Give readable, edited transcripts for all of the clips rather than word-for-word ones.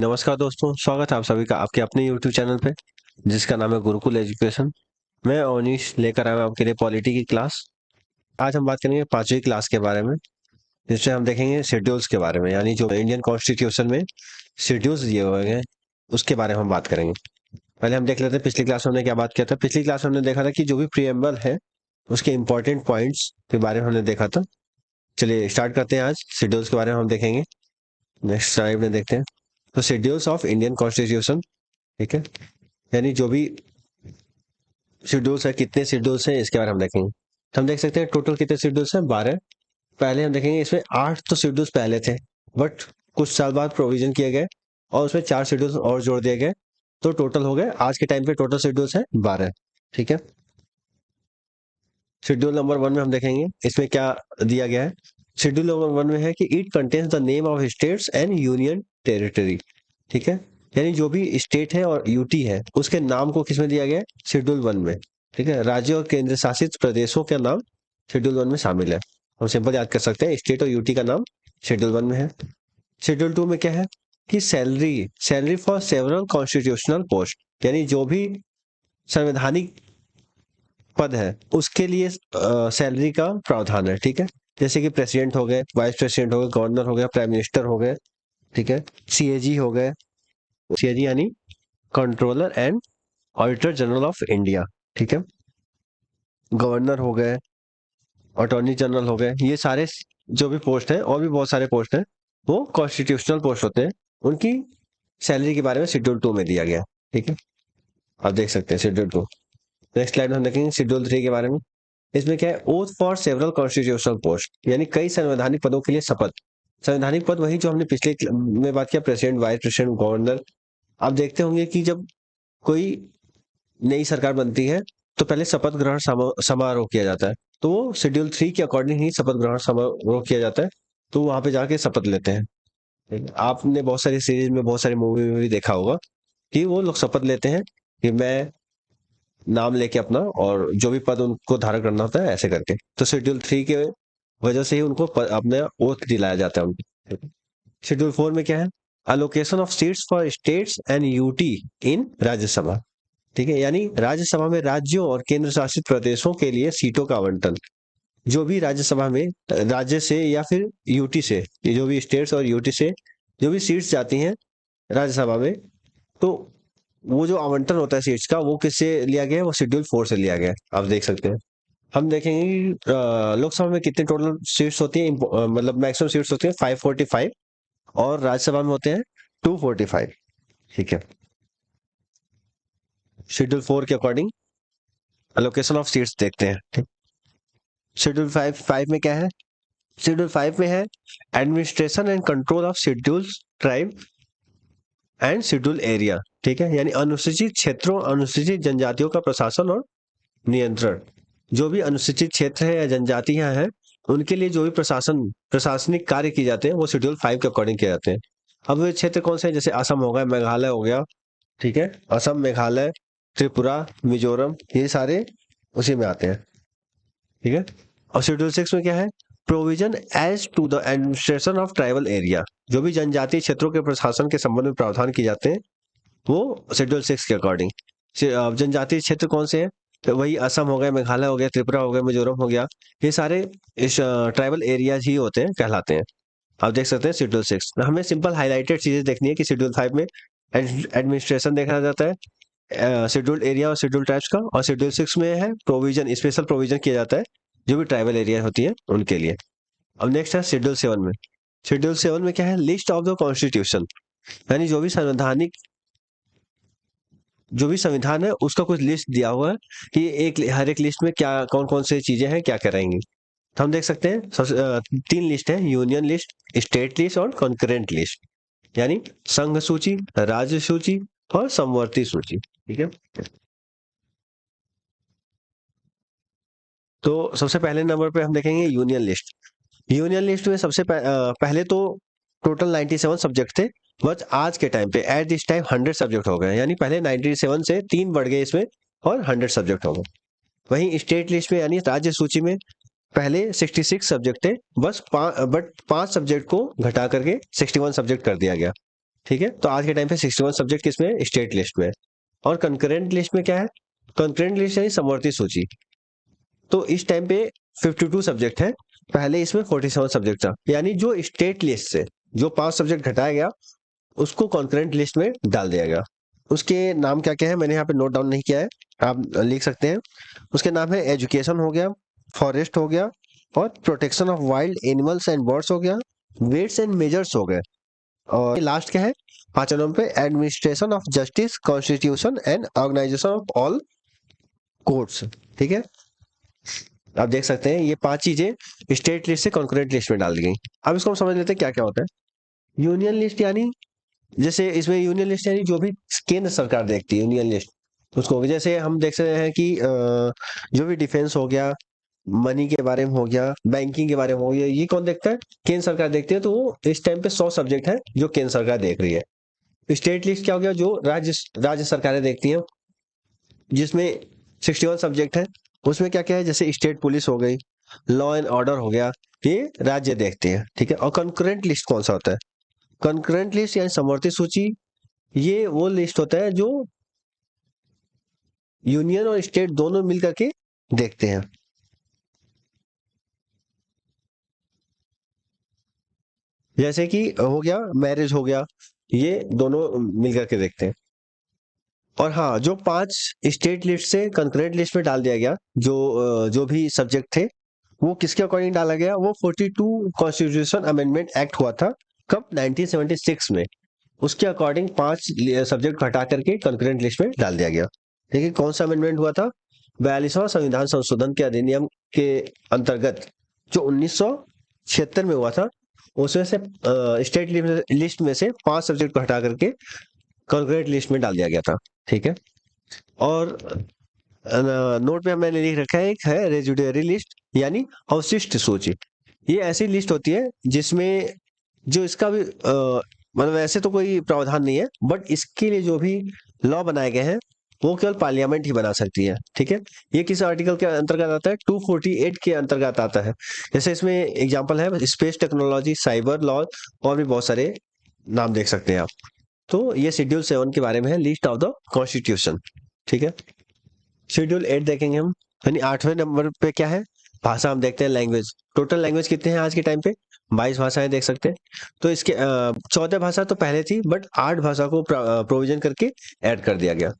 नमस्कार दोस्तों, स्वागत है आप सभी का आपके अपने YouTube चैनल पे जिसका नाम है गुरुकुल एजुकेशन। मैं अवनीश लेकर आया हूं आपके लिए पॉलिटी की क्लास। आज हम बात करेंगे पांचवी क्लास के बारे में, जिसमें हम देखेंगे शेड्यूल्स के बारे में, यानी जो इंडियन कॉन्स्टिट्यूशन में शेड्यूल्स दिए हुए हैं उसके बारे में हम बात करेंगे। पहले हम देख लेते हैं पिछली क्लास में हमने क्या बात किया था। पिछली क्लास में हमने देखा था कि जो भी प्रीएम्बल है उसके इंपॉर्टेंट पॉइंट्स के बारे में हमने देखा था। चलिए स्टार्ट करते हैं। आज शेड्यूल्स के बारे में हम देखेंगे। नेक्स्ट स्लाइड में देखते हैं। तो शेड्यूल्स ऑफ इंडियन कॉन्स्टिट्यूशन, ठीक है, यानी जो भी शेड्यूल्स है, कितने शेड्यूल्स हैं इसके बारे में हम देखेंगे। तो हम देख सकते हैं टोटल कितने शेड्यूल्स हैं, 12। पहले हम देखेंगे इसमें 8 तो शेड्यूल्स पहले थे, बट कुछ साल बाद प्रोविजन किए गए और उसमें 4 शेड्यूल्स और जोड़ दिए गए, तो टोटल हो गए आज के टाइम पे टोटल शेड्यूल्स हैं 12। ठीक है। शेड्यूल नंबर 1 में हम देखेंगे इसमें क्या दिया गया है। शेड्यूल नंबर 1 में है कि it contains the name of states and union territory. ठीक है, यानी जो भी स्टेट है और यूटी है उसके नाम को किसमें दिया गया है, शेड्यूल 1 में। ठीक है, राज्य और केंद्र शासित प्रदेशों का नाम शेड्यूल 1 में शामिल है। हम सिंपल याद कर सकते हैं, स्टेट और यूटी का नाम शेड्यूल 1 में है। शेड्यूल 2 में क्या है कि salary salary for several constitutional post, यानी जो भी संवैधानिक पद है उसके लिए सैलरी का प्रावधान है। ठीक है, जैसे कि प्रेसिडेंट हो गए, वाइस प्रेसिडेंट हो गए, गवर्नर हो गया, प्राइम मिनिस्टर हो गए। ठीक है, सीएजी हो गए, सीएजी यानी controller and auditor general of India. ठीक है, गवर्नर हो गए, अटॉर्नी जनरल हो गए, ये सारे जो भी पोस्ट हैं और भी बहुत सारे पोस्ट हैं वो कॉन्स्टिट्यूशनल पोस्ट होते हैं। उनकी सैलरी के बारे में शेड्यूल 2 में दिया गया। ठीक है, आप देख सकते हैं शेड्यूल 2। नेक्स्ट स्लाइड में हम देखेंगे शेड्यूल 3 के बारे में। इसमें क्या है, oath for several constitutional post, यानी कई संवैधानिक पदों के लिए शपथ। संवैधानिक पद वही जो हमने पिछले में बात किया, प्रेसिडेंट, वाइस प्रेसिडेंट, गवर्नर। आप देखते होंगे कि जब कोई नई सरकार बनती है तो पहले शपथ ग्रहण समारोह किया जाता है, तो वो शेड्यूल 3 के अकॉर्डिंग ही शपथ ग्रहण समारोह किया जाता है। तो वहां पे जाके शपथ लेते हैं। ठीक है? आपने बहुत सारी सीरीज में, बहुत सारी मूवी में भी देखा होगा कि वो लोग शपथ लेते हैं कि मैं नाम लेके अपना, और जो भी पद उनको धारण करना होता है ऐसे करके। तो शेड्यूल 3 के वजह से ही उनको अपने ओथ दिलाया जाता है उनको। शेड्यूल 4 में क्या है, allocation of seats for states and UT in Rajya Sabha. ठीक है, यानी राज्यसभा में राज्यों और केंद्र शासित प्रदेशों के लिए सीटों का आवंटन। जो भी राज्यसभा में राज्य से या फिर यूटी से, ये जो भी स्टेट्स और यूटी से जो भी सीट्स जाती हैं राज्यसभा में, तो वो जो आवंटन होता है सीट्स का वो किससे लिया गया है, वो शेड्यूल 4 से लिया गया है। आप देख सकते हैं। हम देखेंगे कि लोकसभा में कितने टोटल सीट्स होती हैं, मतलब मैक्सिमम सीट्स होती है 545, और राज्यसभा में होते हैं 245। ठीक है, शेड्यूल 4 के अकॉर्डिंग एलोकेशन ऑफ सीट्स देखते हैं। ठीक, शेड्यूल 5 में क्या है, शेड्यूल 5 में है administration and control of schedule tribe and schedule area. ठीक है, यानी अनुसूचित क्षेत्रों, अनुसूचित जनजातियों का प्रशासन और नियंत्रण। जो भी अनुसूचित क्षेत्र है या जनजातियां हैं उनके लिए जो भी प्रशासनिक कार्य किए जाते हैं वो शेड्यूल 5 के अकॉर्डिंग किए जाते हैं। अब वे क्षेत्र कौन से हैं, जैसे असम हो गया, मेघालय हो गया। ठीक है, असम, मेघालय, त्रिपुरा, मिजोरम, ये सारे उसी में आते हैं। ठीक है, और शेड्यूल 6 में क्या है, provision as to the administration of tribal area. जो भी जनजातीय क्षेत्रों के प्रशासन के संबंध में प्रावधान किए जाते हैं वो शेड्यूल 6 के अकॉर्डिंग। जनजातीय क्षेत्र कौन से हैं, तो वही असम हो गया, मेघालय हो गया, त्रिपुरा हो गया, मिजोरम हो गया, ये सारे इस ट्राइबल एरियाज ही होते हैं, कहलाते हैं। आप देख सकते हैं शेड्यूल 6 हमें सिंपल हाईलाइटेड चीजें देखनी है कि शेड्यूल 5 में एडमिनिस्ट्रेशन देखा जाता है, शेड्यूल्ड एरिया और शेड्यूल ट्राइब्स का, और शेड्यूल 6 में है प्रोविजन, स्पेशल प्रोविजन किया जाता है जो भी ट्राइबल एरिया होती है उनके लिए। अब नेक्स्ट है शेड्यूल 7 में। शेड्यूल 7 में क्या है, लिस्ट ऑफ द कॉन्स्टिट्यूशन, यानी जो भी संविधान है उसका कुछ लिस्ट दिया हुआ है कि एक हर एक लिस्ट में क्या कौन कौन से चीजें हैं, क्या क्या रहेंगी। तो हम देख सकते हैं 3 लिस्ट है, यूनियन लिस्ट, स्टेट लिस्ट और कॉन्करेंट लिस्ट, यानी संघ सूची, राज्य सूची और समवर्ती सूची। ठीक है, तो सबसे पहले नंबर पे हम देखेंगे यूनियन लिस्ट। यूनियन लिस्ट में पहले तो टोटल 97 सब्जेक्ट थे, बट आज के टाइम पे एट दिस टाइम 100 सब्जेक्ट हो गए, यानी पहले 97 से 3 बढ़ गए इसमें और 100 सब्जेक्ट हो गए। वहीं स्टेट लिस्ट में यानी राज्य सूची में पहले 66 सब्जेक्ट थे, बट 5 सब्जेक्ट को घटा करके 61 सब्जेक्ट कर दिया गया। ठीक है, तो आज के टाइम पे 61 सब्जेक्ट किसमें है, स्टेट लिस्ट में है। और कंकरेंट लिस्ट में क्या है, कंकरेंट लिस्ट यानी समवर्ती सूची। तो इस टाइम पे 52 सब्जेक्ट है, पहले इसमें 47 सब्जेक्ट था, यानी जो स्टेट लिस्ट से जो 5 सब्जेक्ट घटाया गया उसको कॉन्करेंट लिस्ट में डाल दिया गया। उसके नाम क्या क्या है, मैंने यहाँ पे नोट डाउन नहीं किया है, आप लिख सकते हैं। उसके नाम है एजुकेशन हो गया, फॉरेस्ट हो गया, और protection of wild animals and birds हो गया, वेट्स एंड मेजर्स हो गए, और लास्ट क्या है, 5 नंबर पे administration of justice, constitution and organisation of all courts. ठीक है, आप देख सकते हैं ये 5 चीजें स्टेट लिस्ट से कॉन्करेंट लिस्ट में डाल दी गई। अब इसको हम समझ लेते हैं क्या क्या होता है। यूनियन लिस्ट यानी, जैसे इसमें यूनियन लिस्ट यानी जो भी केंद्र सरकार देखती है यूनियन लिस्ट उसको हो गया। जैसे हम देख सकते हैं कि जो भी डिफेंस हो गया, मनी के बारे में हो गया, बैंकिंग के बारे में हो गया, ये कौन देखता है, केंद्र सरकार देखती है। तो वो इस टाइम पे 100 सब्जेक्ट है जो केंद्र सरकार देख रही है। स्टेट लिस्ट क्या हो गया, जो राज्य राज्य सरकारें देखती हैं, जिसमें 61 सब्जेक्ट है। उसमें क्या क्या है, जैसे स्टेट पुलिस हो गई, लॉ एंड ऑर्डर हो गया, ये राज्य देखते हैं। ठीक है, और कंकरेंट लिस्ट कौन सा होता है, कंकरेंट लिस्ट यानी समवर्ती सूची, ये वो लिस्ट होता है जो यूनियन और स्टेट दोनों मिल करके देखते हैं। जैसे कि हो गया मैरिज हो गया, ये दोनों मिल करके देखते हैं। और हाँ, जो 5 स्टेट लिस्ट से कंकरेंट लिस्ट में डाल दिया गया, जो भी सब्जेक्ट थे, वो किसके अकॉर्डिंग डाला गया, वो 42 कॉन्स्टिट्यूशन अमेंडमेंट एक्ट हुआ था, कब, 1976 में। उसके अकॉर्डिंग 5 सब्जेक्ट हटा करके कंकरेंट लिस्ट में डाल दिया गया। देखिए कौन सा अमेंडमेंट हुआ था, 42वां संविधान संशोधन के अधिनियम के अंतर्गत, जो 1976 में हुआ था। उसमें से स्टेट लिस्ट में से 5 सब्जेक्ट को हटा करके कंकरेंट लिस्ट में डाल दिया गया था। ठीक है, और नोट पे मैंने लिख रखा है, एक है रेजिडुअरी लिस्ट यानी अवशिष्ट सूची। ये ऐसी लिस्ट होती है जिसमें जो इसका भी मतलब वैसे तो कोई प्रावधान नहीं है, बट इसके लिए जो भी लॉ बनाए गए हैं वो केवल पार्लियामेंट ही बना सकती है। ठीक है, ये किस आर्टिकल के अंतर्गत आता है, 248 के अंतर्गत आता है। जैसे इसमें एग्जांपल है स्पेस टेक्नोलॉजी, साइबर लॉ, और भी बहुत सारे नाम देख सकते हैं आप। तो ये शेड्यूल 7 के बारे में है, लिस्ट ऑफ द कॉन्स्टिट्यूशन। ठीक है, शेड्यूल 8 देखेंगे हम, यानी 8वें नंबर पे क्या है, भाषा हम देखते हैं, लैंग्वेज। टोटल लैंग्वेज कितने हैं आज के टाइम पे, 22 भाषाएं देख सकते हैं। तो इसके 14 भाषा तो पहले थी, बट 8 भाषा को प्रोविजन करके ऐड कर दिया गया।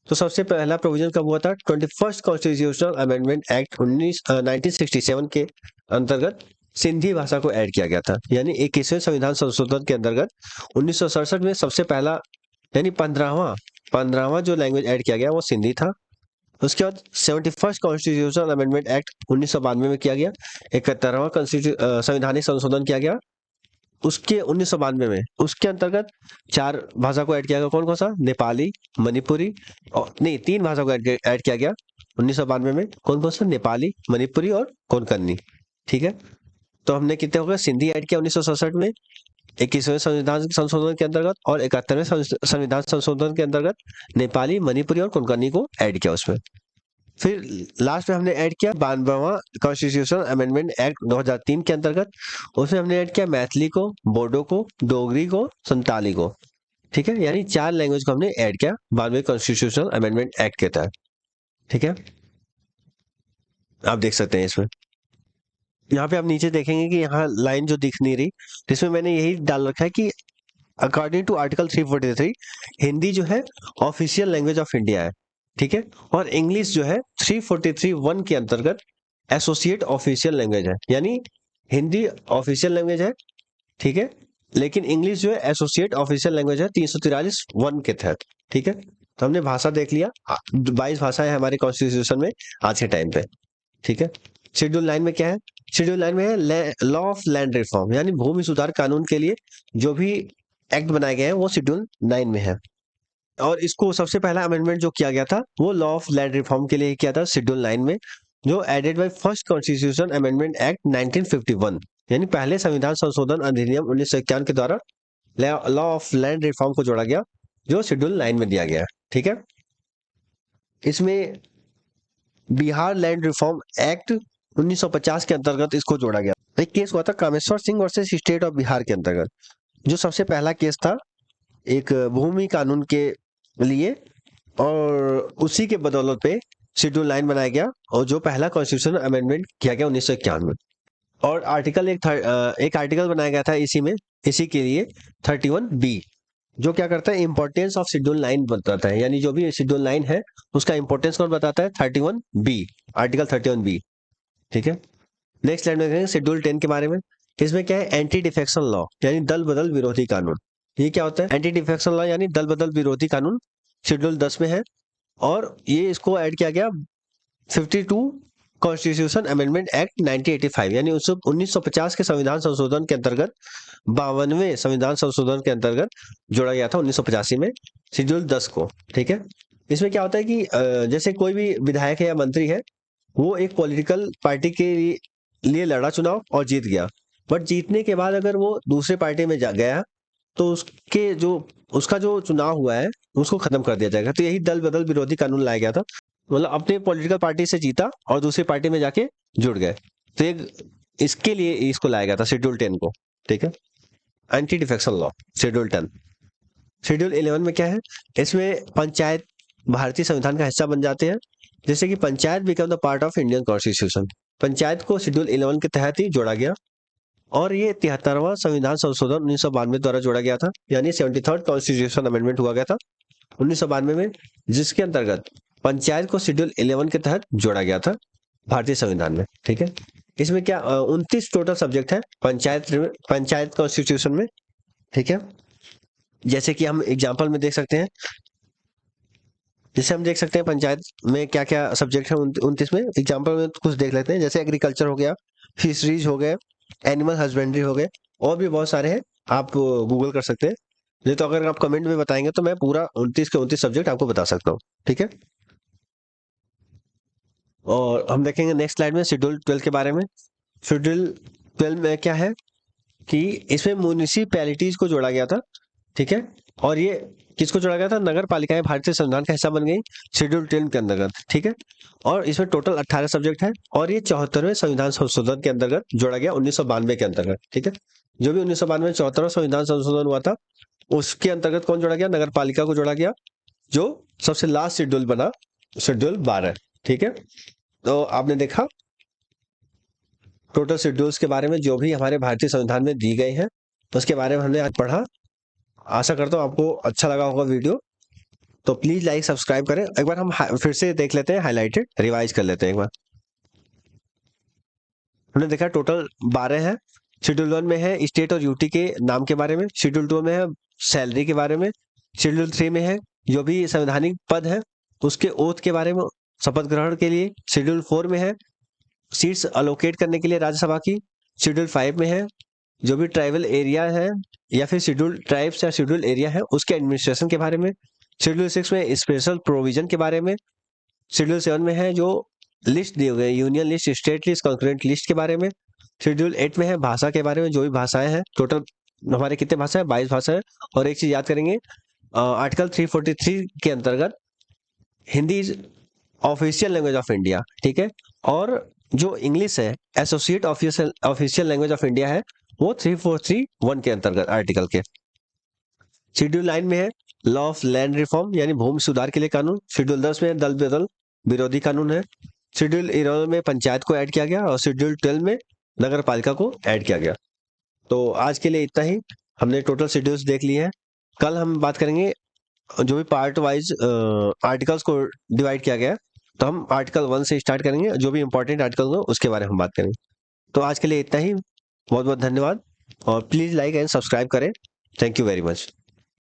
तो सबसे पहला प्रोविजन कब हुआ था, 21st कॉन्स्टिट्यूशनल अमेंडमेंट एक्ट 1967 के अंतर्गत सिंधी भाषा को ऐड किया गया था। यानी 21वें संविधान संशोधन के अंतर्गत 1967 में सबसे पहला, यानी 15वां जो लैंग्वेज ऐड किया गया वो सिंधी था। उसके बाद 71st कॉन्स्टिट्यूशनल अमेंडमेंट एक्ट 1992 में किया गया। 71वां संवैधानिक संशोधन किया गया उसके 1992 में। उसके अंतर्गत 4 भाषा को ऐड किया गया, कौन कौन सा, नेपाली, मणिपुरी, और नहीं 3 भाषा को ऐड किया गया 1992 में, कौन कौन सा, नेपाली, मणिपुरी और कोंकणी। ठीक है, तो हमने कितने हो गए, सिंधी ऐड किया 1967 में 21वें संविधान संशोधन के अंतर्गत, और 71वें संविधान संशोधन के अंतर्गत नेपाली, मणिपुरी और कोंकणी को ऐड किया उसमें। फिर लास्ट में हमने ऐड किया 92वां कॉन्स्टिट्यूशन अमेंडमेंट एक्ट 2003 के अंतर्गत। उसमें हमने ऐड किया मैथिली को, बोडो को, डोगरी को, संताली को। ठीक है, यानी 4 लैंग्वेज को हमने ऐड किया 92वें कॉन्स्टिट्यूशन अमेंडमेंट एक्ट के तहत। ठीक है, आप देख सकते हैं इसमें, यहाँ पे आप नीचे देखेंगे कि यहाँ लाइन जो दिख नहीं रही, जिसमें मैंने यही डाल रखा है कि अकॉर्डिंग टू आर्टिकल 343 हिंदी जो है ऑफिशियल लैंग्वेज ऑफ इंडिया है। ठीक है, और इंग्लिश जो है 343(1) के अंतर्गत एसोसिएट ऑफिशियल लैंग्वेज है, यानी हिंदी ऑफिशियल लैंग्वेज है। ठीक है, लेकिन इंग्लिश जो है एसोसिएट ऑफिशियल लैंग्वेज है 343(1) के तहत। ठीक है, तो हमने भाषा देख लिया, 22 भाषाएं हमारे कॉन्स्टिट्यूशन में आज के टाइम पे। ठीक है, शेड्यूल 9 में क्या है, शेड्यूल 9 में है लॉ ऑफ लैंड रिफॉर्म, यानी भूमि सुधार कानून के लिए जो भी एक्ट बनाए गए हैं वो शेड्यूल 9 में है। और इसको सबसे पहला अमेंडमेंट जो किया गया था वो लॉ ऑफ लैंड रिफॉर्म के लिए किया था शेड्यूल 9 में, जो added by first constitution amendment act 1951, यानी पहले संविधान संशोधन अधिनियम 1951 के द्वारा लॉ ऑफ लैंड रिफॉर्म को जोड़ा गया, जो शेड्यूल 9 में दिया गया है। ठीक है, इसमें बिहार लैंड रिफॉर्म एक्ट 1950 के अंतर्गत इसको जोड़ा गया। एक केस हुआ था Kameshwar Singh versus state of Bihar के अंतर्गत, जो सबसे पहला केस था एक भूमि कानून के लिए, और उसी के बदौलत पे शेड्यूल 9 बनाया गया, और जो पहला कॉन्स्टिट्यूशन अमेंडमेंट किया गया 1951 में। और आर्टिकल एक आर्टिकल बनाया गया था इसी के लिए 31B, जो क्या करता है, इंपॉर्टेंस ऑफ शेड्यूल 9 बताता है। यानी जो भी शेड्यूल 9 है उसका इंपॉर्टेंस कौन बताता है, 31B, आर्टिकल 31B। ठीक है, नेक्स्ट स्लाइड में देखेंगे शेड्यूल 10 के बारे में। इसमें क्या है, एंटी डिफेक्शन लॉ यानी दल बदल विरोधी कानून। ये क्या होता है, एंटी डिफेक्शन लॉ यानी दल बदल विरोधी कानून शेड्यूल 10 में है, और ये इसको ऐड किया गया 52 कॉन्स्टिट्यूशन अमेंडमेंट एक्ट 1985 यानी 1950 के संविधान संशोधन के अंतर्गत, 52वें संविधान संशोधन के अंतर्गत जोड़ा गया था 1985 में शेड्यूल 10 को। ठीक है, इसमें क्या होता है कि जैसे कोई भी विधायक है या मंत्री है, वो एक पॉलिटिकल पार्टी के लिए लड़ा चुनाव और जीत गया, बट जीतने के बाद अगर वो दूसरे पार्टी में गया तो उसका जो चुनाव हुआ है उसको खत्म कर दिया जाएगा। तो यही दल बदल विरोधी कानून लाया गया था, मतलब अपने पॉलिटिकल पार्टी से जीता और दूसरी पार्टी में जाके जुड़ गए, तो इसके लिए इसको लाया गया था शेड्यूल 10 को। ठीक है, anti defection law schedule 10। Schedule 11 में क्या है, इसमें पंचायत भारतीय संविधान का हिस्सा बन जाते हैं, जैसे कि panchayat become the part of Indian constitution. Panchayat को शेड्यूल 11 के तहत ही जोड़ा गया, और ये 73वां संविधान संशोधन 1992 द्वारा जोड़ा गया था, यानी 73rd कॉन्स्टिट्यूशन अमेंडमेंट हुआ गया था 1992 में, जिसके अंतर्गत पंचायत को शेड्यूल 11 के तहत जोड़ा गया था भारतीय संविधान में। ठीक है, इसमें क्या 29 टोटल सब्जेक्ट है पंचायत कॉन्स्टिट्यूशन में। ठीक है, जैसे कि हम एग्जाम्पल में देख सकते हैं, पंचायत में क्या क्या सब्जेक्ट है 29 में। एग्जाम्पल में कुछ देख लेते हैं, जैसे एग्रीकल्चर हो गया, फिशरीज हो गए, एनिमल हस्बेंड्री हो गए, और भी बहुत सारे हैं, आप गूगल कर सकते हैं। नहीं तो अगर आप कमेंट में बताएंगे तो मैं पूरा 29 के 29 सब्जेक्ट आपको बता सकता हूँ। ठीक है, और हम देखेंगे नेक्स्ट स्लाइड में शेड्यूल 12 के बारे में। शेड्यूल 12 में क्या है कि इसमें म्यूनिसिपैलिटीज को जोड़ा गया था। ठीक है, और ये किसको जोड़ा गया था, नगर पालिकाएं भारतीय संविधान का हिस्सा बन गई शेड्यूल 10 के अंतर्गत। ठीक है, और इसमें टोटल 18 सब्जेक्ट है, और ये 74वें संविधान संशोधन के अंतर्गत जोड़ा गया 1992 के अंतर्गत। ठीक है, जो भी 1992 में 74वां संविधान संशोधन हुआ था उसके अंतर्गत कौन जोड़ा गया, नगर पालिका को जोड़ा गया, जो सबसे लास्ट शेड्यूल बना, शेड्यूल 12। ठीक है, तो आपने देखा टोटल शेड्यूल्स के बारे में जो भी हमारे भारतीय संविधान में दी गई है, उसके बारे में हमने आज पढ़ा। आशा करता हूँ आपको अच्छा लगा होगा वीडियो, तो प्लीज लाइक सब्सक्राइब करें। एक बार हम फिर से देख लेते हैं, हाईलाइटेड रिवाइज कर लेते हैं एक बार। हमने देखा टोटल 12 है। शेड्यूल 1 में है स्टेट और यूटी के नाम के बारे में, शेड्यूल 2 में है सैलरी के बारे में, शेड्यूल 3 में है जो भी संवैधानिक पद है उसके ओथ के बारे में, शपथ ग्रहण के लिए, शेड्यूल 4 में है सीट्स अलोकेट करने के लिए राज्यसभा की, शेड्यूल 5 में है जो भी ट्राइबल एरिया है या फिर शेड्यूल ट्राइब्स या शेड्यूल एरिया है उसके एडमिनिस्ट्रेशन के बारे में, शेड्यूल 6 में स्पेशल प्रोविजन के बारे में, शेड्यूल 7 में है जो लिस्ट दिए हुए union list, state list, concurrent list के बारे में, शेड्यूल 8 में है भाषा के बारे में, जो भी भाषाएं हैं, टोटल हमारे कितने भाषा है, 22 भाषा है। और एक चीज याद करेंगे, आर्टिकल 343 के अंतर्गत Hindi is official language of India. ठीक है, और जो इंग्लिश है associate official language of India है, वो 3431 के अंतर्गत आर्टिकल के। शेड्यूल 9 में है लॉ ऑफ लैंड रिफॉर्म यानी भूमि सुधार के लिए कानून, शेड्यूल 10 में दल बदल विरोधी कानून है, शेड्यूल 11 में पंचायत को ऐड किया गया, और शेड्यूल 12 में नगर पालिका को ऐड किया गया। तो आज के लिए इतना ही, हमने टोटल शेड्यूल्स देख लिए हैं। कल हम बात करेंगे जो भी पार्ट वाइज आर्टिकल्स को डिवाइड किया गया है, तो हम आर्टिकल 1 से स्टार्ट करेंगे, जो भी इंपॉर्टेंट आर्टिकल हो उसके बारे में हम बात करेंगे। तो आज के लिए इतना ही, बहुत बहुत धन्यवाद, और प्लीज लाइक एंड सब्सक्राइब करें। Thank you very much.